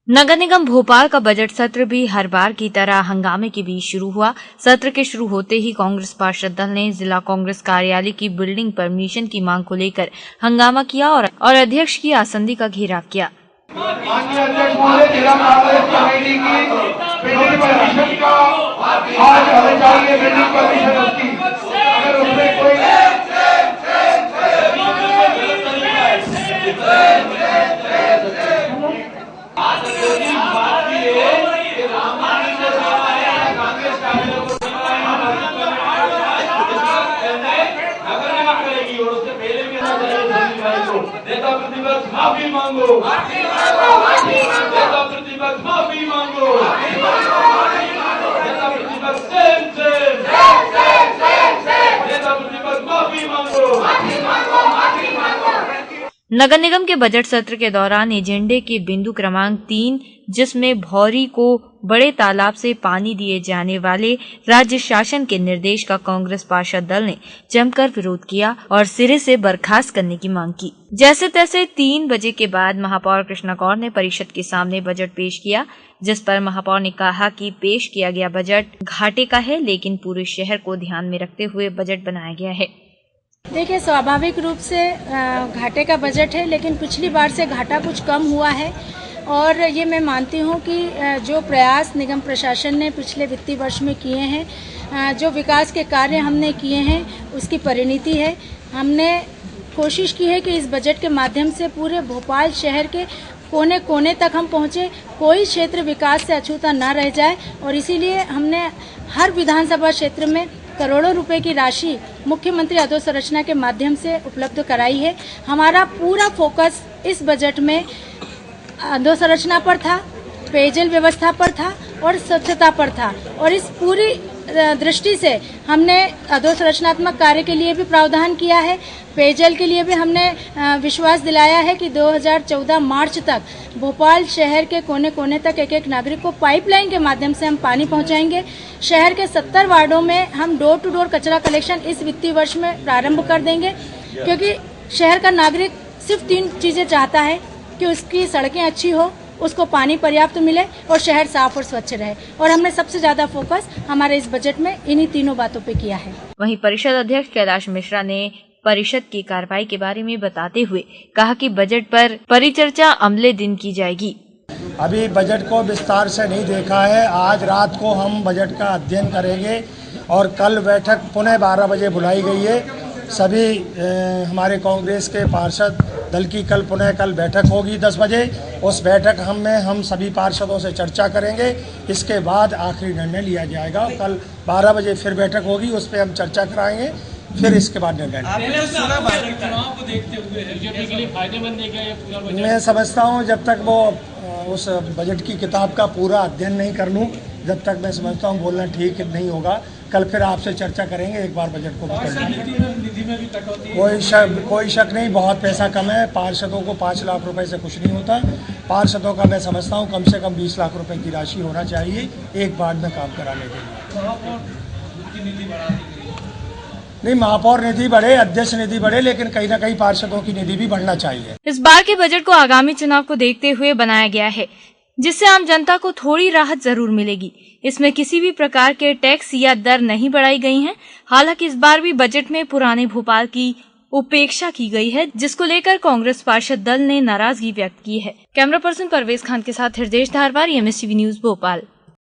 नगर निगम भोपाल का बजट सत्र भी हर बार की तरह हंगामे के बीच शुरू हुआ। सत्र के शुरू होते ही कांग्रेस पार्षद दल ने जिला कांग्रेस कार्यालय की बिल्डिंग परमिशन की मांग को लेकर हंगामा किया और अध्यक्ष की आसंदी का घेराव किया। नेता प्रतिपक्ष माफी मांगो, नेता प्रतिपक्ष माफी मांगो, नेता प्रतिपक्ष नेता प्रतिपक्ष माफी मांगो। नगर निगम के बजट सत्र के दौरान एजेंडे के बिंदु क्रमांक 3, जिसमें भौरी को बड़े तालाब से पानी दिए जाने वाले राज्य शासन के निर्देश का कांग्रेस पार्षद दल ने जमकर विरोध किया और सिरे से बर्खास्त करने की मांग की। जैसे तैसे 3 बजे के बाद महापौर कृष्णा कौर ने परिषद के सामने बजट पेश किया, जिस पर महापौर ने कहा कि पेश किया गया बजट घाटे का है, लेकिन पूरे शहर को ध्यान में रखते हुए बजट बनाया गया है। देखिए, स्वाभाविक रूप से घाटे का बजट है, लेकिन पिछली बार से घाटा कुछ कम हुआ है और ये मैं मानती हूँ कि जो प्रयास निगम प्रशासन ने पिछले वित्तीय वर्ष में किए हैं, जो विकास के कार्य हमने किए हैं, उसकी परिणति है। हमने कोशिश की है कि इस बजट के माध्यम से पूरे भोपाल शहर के कोने कोने तक हम पहुँचे, कोई क्षेत्र विकास से अछूता न रह जाए और इसीलिए हमने हर विधानसभा क्षेत्र में करोड़ों रुपए की राशि मुख्यमंत्री अधोसंरचना के माध्यम से उपलब्ध कराई है। हमारा पूरा फोकस इस बजट में अधोसंरचना पर था, पेयजल व्यवस्था पर था और स्वच्छता पर था और इस पूरी दृष्टि से हमने अधोसंरचनात्मक कार्य के लिए भी प्रावधान किया है। पेयजल के लिए भी हमने विश्वास दिलाया है कि 2014 मार्च तक भोपाल शहर के कोने कोने तक एक एक नागरिक को पाइपलाइन के माध्यम से हम पानी पहुंचाएंगे। शहर के 70 वार्डों में हम डोर टू डोर कचरा कलेक्शन इस वित्तीय वर्ष में प्रारंभ कर देंगे, क्योंकि शहर का नागरिक सिर्फ 3 चीजें चाहता है कि उसकी सड़कें अच्छी हो, उसको पानी पर्याप्त मिले और शहर साफ और स्वच्छ रहे। और हमने सबसे ज्यादा फोकस हमारे इस बजट में इन्हीं तीनों बातों पे किया है। वहीं परिषद अध्यक्ष कैलाश मिश्रा ने परिषद की कार्रवाई के बारे में बताते हुए कहा कि बजट पर परिचर्चा अगले दिन की जाएगी। अभी बजट को विस्तार से नहीं देखा है। आज रात को हम बजट का अध्ययन करेंगे और कल बैठक पुनः 12 बजे बुलाई गई है। सभी हमारे कांग्रेस के पार्षद दल की कल बैठक होगी 10 बजे। उस बैठक हम सभी पार्षदों से चर्चा करेंगे। इसके बाद आखिरी निर्णय लिया जाएगा। कल 12 बजे फिर बैठक होगी, उस पर हम चर्चा कराएंगे, फिर इसके बाद निर्णय। मैं समझता हूँ जब तक वो उस बजट की किताब का पूरा अध्ययन नहीं कर लूँ, जब तक मैं समझता हूँ बोलना ठीक नहीं होगा। कल फिर आपसे चर्चा करेंगे, एक बार बजट को कोई शक नहीं, बहुत पैसा कम है। पार्षदों को 5 लाख रुपए से कुछ नहीं होता। पार्षदों का मैं समझता हूँ कम से कम 20 लाख रुपए की राशि होना चाहिए एक बार में काम कराने के लिए। नहीं, महापौर निधि बढ़े, अध्यक्ष निधि बढ़े, लेकिन कहीं न कहीं पार्षदों की निधि भी बढ़ना चाहिए। इस बार के बजट को आगामी चुनाव को देखते हुए बनाया गया है, जिससे आम जनता को थोड़ी राहत जरूर मिलेगी। इसमें किसी भी प्रकार के टैक्स या दर नहीं बढ़ाई गई हैं। हालांकि इस बार भी बजट में पुराने भोपाल की उपेक्षा की गई है, जिसको लेकर कांग्रेस पार्षद दल ने नाराजगी व्यक्त की है। कैमरा पर्सन परवेज खान के साथ हृदय धारवार, MSTV न्यूज भोपाल।